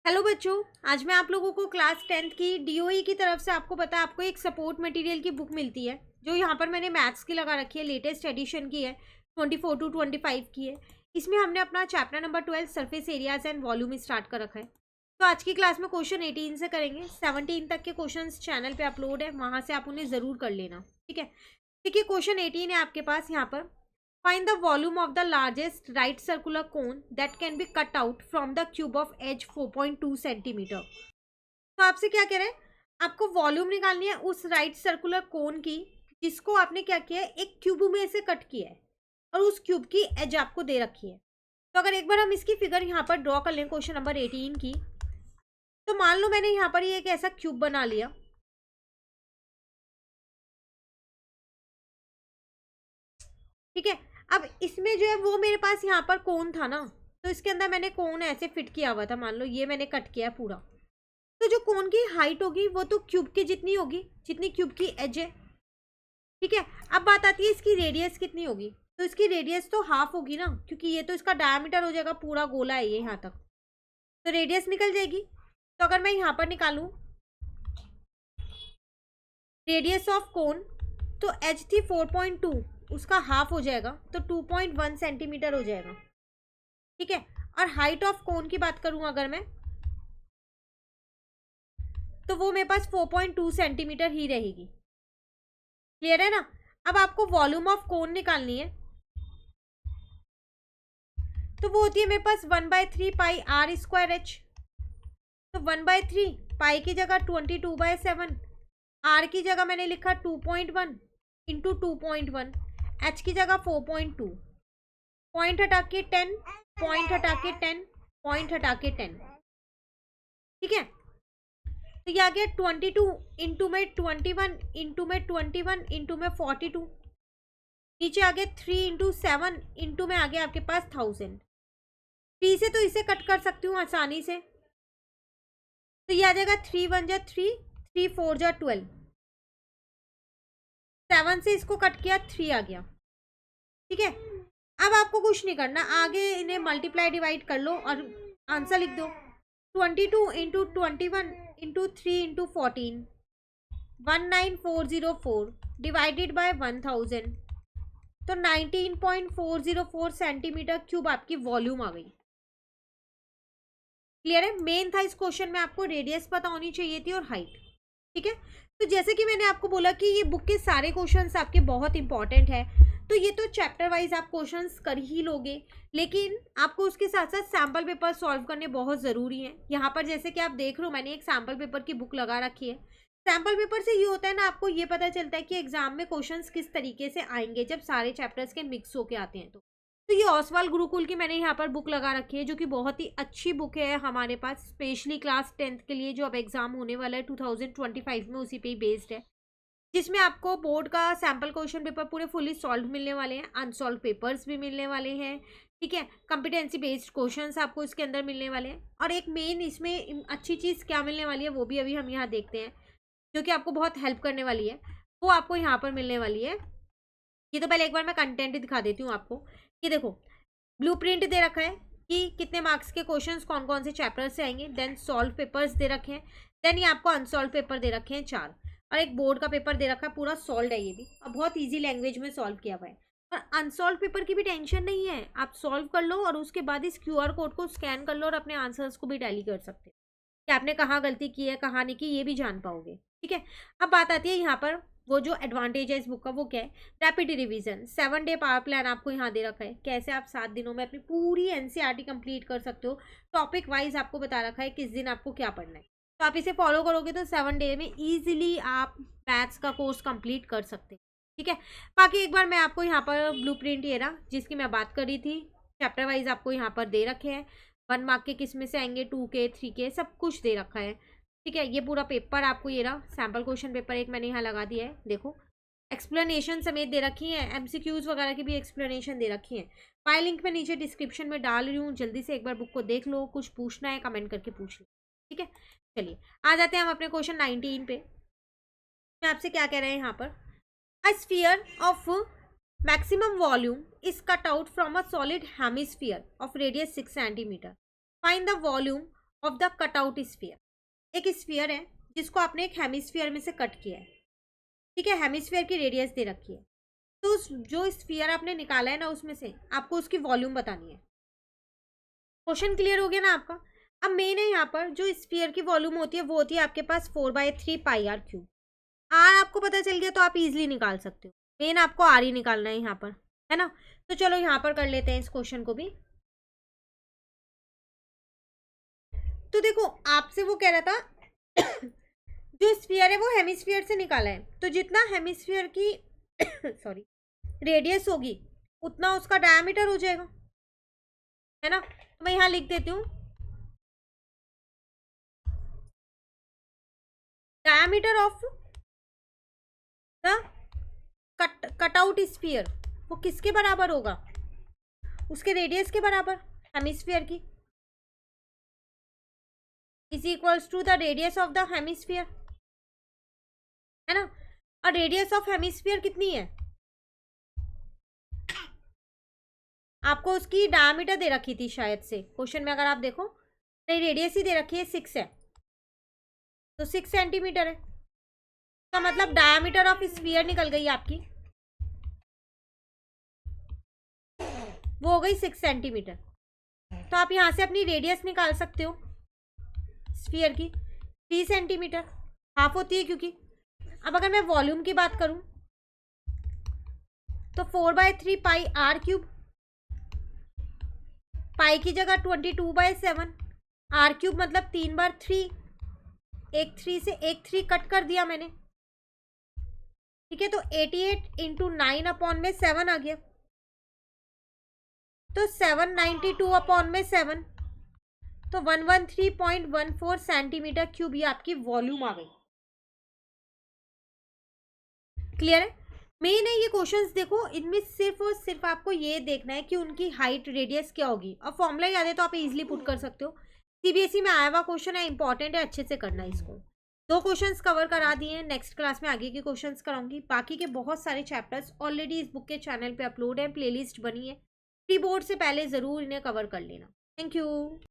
Hello बच्चों, आज मैं आप लोगों को क्लास 10th की डीओई की तरफ से आपको पता है आपको एक सपोर्ट मटेरियल की बुक मिलती है जो यहाँ पर मैंने मैथ्स की लगा रखी है। लेटेस्ट एडिशन की है, 24 to 25 की है। इसमें हमने अपना chapter number 12 surface areas and volume start कर रखा है। तो आज की क्लास में क्वेश्चन 18 से करेंगे। 17 तक के क्वेश्चन चैनल पर अपलोड है, वहाँ से आप उन्हें ज़रूर कर लेना। ठीक है, देखिए क्वेश्चन 18 है आपके पास यहाँ पर। Find the volume of the largest right circular cone that can be cut out from the cube of edge 4.2 centimetre. तो आपसे क्या कह रहे हैं, आपको वॉल्यूम निकालनी है उस राइट सर्कुलर कोन की जिसको आपने क्या किया है, एक क्यूब में से कट किया है और उस क्यूब की एज आपको दे रखी है। तो अगर एक बार हम इसकी फिगर यहाँ पर ड्रॉ कर लें क्वेश्चन नंबर 18 की, तो मान लो मैंने यहाँ पर ये एक ऐसा क्यूब बना लिया। ठीक है, अब इसमें जो है वो मेरे पास यहाँ पर कोन था ना, तो इसके अंदर मैंने कोन ऐसे फिट किया हुआ था। मान लो ये मैंने कट किया है पूरा, तो जो कोन की हाइट होगी वो तो क्यूब के जितनी होगी जितनी क्यूब की एज है। ठीक है, अब बात आती है इसकी रेडियस कितनी होगी। तो इसकी रेडियस तो हाफ होगी ना, क्योंकि ये तो इसका डायमीटर हो जाएगा, पूरा गोला है ये यहाँ तक, तो रेडियस निकल जाएगी। तो अगर मैं यहाँ पर निकालूं रेडियस ऑफ कोन, तो एच थी 4.2, उसका हाफ हो जाएगा तो 2.1 सेंटीमीटर हो जाएगा। ठीक है, और हाइट ऑफ कोन की बात करूं अगर मैं, तो वो मेरे पास 4.2 सेंटीमीटर ही रहेगी। क्लियर है ना। अब आपको वॉल्यूम ऑफ कोन निकालनी है, तो वो होती है मेरे पास 1/3 पाई आर स्क्वायर एच। तो 1/3 पाई की जगह 22/7, आर की जगह मैंने लिखा 2.1 इंटू 2.1, एच की जगह 4.2, पॉइंट हटा के 10, पॉइंट हटा के 10, पॉइंट हटा के 10। ठीक है, तो ये आ गया 22 इंटू में 21 इंटू में 21 इंटू में 42, नीचे आ गया 3 इंटू 7 इंटू में आ गया आपके पास 1000। 3 से तो इसे कट कर सकती हूँ आसानी से, तो ये आ जाएगा 3 1 जा 3, 3 4 जा 12, 7 से इसको कट किया 3 आ गया। ठीक है, अब आपको कुछ नहीं करना, आगे इन्हें मल्टीप्लाई डिवाइड कर लो और आंसर लिख दो। 22 into 21 into 3 into 14, 19404 divided by 1000, तो 19.404 सेंटीमीटर क्यूब आपकी वॉल्यूम आ गई। क्लियर है। मेन था इस क्वेश्चन में आपको रेडियस पता होनी चाहिए थी और हाइट। ठीक है, तो जैसे कि मैंने आपको बोला कि ये बुक के सारे क्वेश्चंस आपके बहुत इंपॉर्टेंट है, तो ये तो चैप्टर वाइज आप क्वेश्चंस कर ही लोगे, लेकिन आपको उसके साथ साथ सैम्पल पेपर सॉल्व करने बहुत ज़रूरी है। यहाँ पर जैसे कि आप देख रहे हो मैंने एक सैम्पल पेपर की बुक लगा रखी है। सैम्पल पेपर से ये होता है ना, आपको ये पता चलता है कि एग्जाम में क्वेश्चंस किस तरीके से आएंगे जब सारे चैप्टर्स के मिक्स होके आते हैं। तो ये ओसवाल गुरुकुल की मैंने यहाँ पर बुक लगा रखी है, जो कि बहुत ही अच्छी बुक है हमारे पास, स्पेशली क्लास 10th के लिए जो अब एग्जाम होने वाला है 2025 में, उसी पे ही बेस्ड है, जिसमें आपको बोर्ड का सैम्पल क्वेश्चन पेपर पूरे फुली सॉल्व मिलने वाले हैं, अनसॉल्व पेपर्स भी मिलने वाले हैं। ठीक है, कॉम्पिटेंसी बेस्ड क्वेश्चंस आपको इसके अंदर मिलने वाले हैं, और एक मेन इसमें अच्छी चीज़ क्या मिलने वाली है वो भी अभी हम यहाँ देखते हैं, जो कि आपको बहुत हेल्प करने वाली है, वो आपको यहाँ पर मिलने वाली है। ये तो पहले एक बार मैं कंटेंट दिखा देती हूँ आपको। ये देखो ब्लूप्रिंट दे रखा है कि कितने मार्क्स के क्वेश्चंस कौन कौन से चैप्टर से आएंगे, देन सॉल्व पेपर्स दे रखे हैं, देन ये आपको अनसॉल्व पेपर दे रखे हैं 4, और एक बोर्ड का पेपर दे रखा है, पूरा सॉल्व है ये भी, और बहुत इजी लैंग्वेज में सॉल्व किया हुआ है। और अनसॉल्व पेपर की भी टेंशन नहीं है, आप सॉल्व कर लो और उसके बाद इस QR कोड को स्कैन कर लो और अपने आंसर्स को भी टैली कर सकते हैं कि आपने कहाँ गलती की है कहाँ नहीं की, ये भी जान पाओगे। ठीक है, अब बात आती है यहाँ पर वो जो एडवांटेज है इस बुक का, वो क्या है, rapid revision, 7 day power plan आपको यहाँ दे रखा है, कैसे आप 7 दिनों में अपनी पूरी NCERT कंप्लीट कर सकते हो। टॉपिक वाइज आपको बता रखा है किस दिन आपको क्या पढ़ना है, तो आप इसे फॉलो करोगे तो 7 डे में ईजिली आप मैथ्स का कोर्स कंप्लीट कर सकते हैं। ठीक है, बाकी एक बार मैं आपको यहाँ पर ब्लूप्रिंट ये रहा जिसकी मैं बात कर रही थी, चैप्टर वाइज आपको यहाँ पर दे रखे हैं, 1 मार्क के किस में से आएंगे, 2 के 3 के सब कुछ दे रखा है। ठीक है, ये पूरा पेपर आपको ये रहा, सैम्पल क्वेश्चन पेपर एक मैंने यहाँ लगा दिया है, देखो एक्सप्लेनेशन समेत दे रखी है, MCQs वगैरह की भी एक्सप्लेनेशन दे रखी है। फाइल लिंक में नीचे डिस्क्रिप्शन में डाल रही हूँ, जल्दी से एक बार बुक को देख लो, कुछ पूछना है कमेंट करके पूछ लो। ठीक है, चलिए आ जाते हैं हम अपने क्वेश्चन 19 पे। मैं आपसे क्या कह रहे हैं यहाँ पर, a sphere of maximum volume is cut out from a solid hemisphere of radius 6 centimetre, find the volume of the cutout sphere. एक स्फीयर है जिसको आपने एक हेमिस्फीयर में से कट किया है, ठीक है, हेमिस्फीयर की रेडियस दे रखी है। तो जो स्फीयर आपने निकाला है ना, उसमें से आपको उसकी वॉल्यूम बतानी है। क्वेश्चन क्लियर हो गया ना आपका। अब मेन है यहाँ पर जो स्फीयर की वॉल्यूम होती है वो होती है आपके पास 4/3 पाई आर क्यूब। आर आपको पता चल गया तो आप इजीली निकाल सकते हो, मेन आपको आर ही निकालना है यहाँ पर, है ना। तो चलो यहाँ पर कर लेते हैं इस क्वेश्चन को भी। तो देखो आपसे वो कह रहा था जो स्फीयर है वो हेमिस्फीयर से निकाला है, तो जितना हेमिस्फीयर की सॉरी रेडियस होगी उतना उसका डायमीटर हो जाएगा, है ना। तो मैं यहाँ लिख देती हूँ diameter of the cutout sphere वो किसके बराबर होगा, उसके रेडियस के बराबर, हेमिस्फीयर की, is equals to the radius of the hemisphere, है ना। और रेडियस ऑफ हेमिस्फीयर कितनी है, आपको उसकी डायमीटर दे रखी थी शायद से क्वेश्चन में, अगर आप देखो नहीं रेडियस ही दे रखी है 6 है, तो 6 सेंटीमीटर है। तो मतलब डायमीटर ऑफ स्फीयर निकल गई आपकी, वो हो गई 6 सेंटीमीटर। तो आप यहाँ से अपनी रेडियस निकाल सकते हो स्फीयर की, 3 सेंटीमीटर, हाफ होती है क्योंकि। अब अगर मैं वॉल्यूम की बात करूं तो 4/3 पाई आर क्यूब, पाई की जगह 22/7, आर क्यूब मतलब 3 बार 3, एक 3 से एक 3 कट कर दिया मैंने, ठीक है। तो 88 इंटू 9 अपॉन में 7 आ गया, तो 792 अपॉन में 7, तो 113.14 सेंटीमीटर क्यूब ये आपकी वॉल्यूम आ गई। क्लियर है। मेन है ये क्वेश्चंस, देखो इनमें सिर्फ और सिर्फ आपको ये देखना है कि उनकी हाइट रेडियस क्या होगी, और फॉर्मूला याद है तो आप इजीली पुट कर सकते हो। सीबीएसई में आया हुआ क्वेश्चन है, इंपॉर्टेंट है, अच्छे से करना है इसको। 2 क्वेश्चंस कवर करा दिए हैं, नेक्स्ट क्लास में आगे के क्वेश्चंस कराऊंगी। बाकी के बहुत सारे चैप्टर्स ऑलरेडी इस बुक के चैनल पे अपलोड है, प्लेलिस्ट बनी है, प्री बोर्ड से पहले ज़रूर इन्हें कवर कर लेना। Thank you.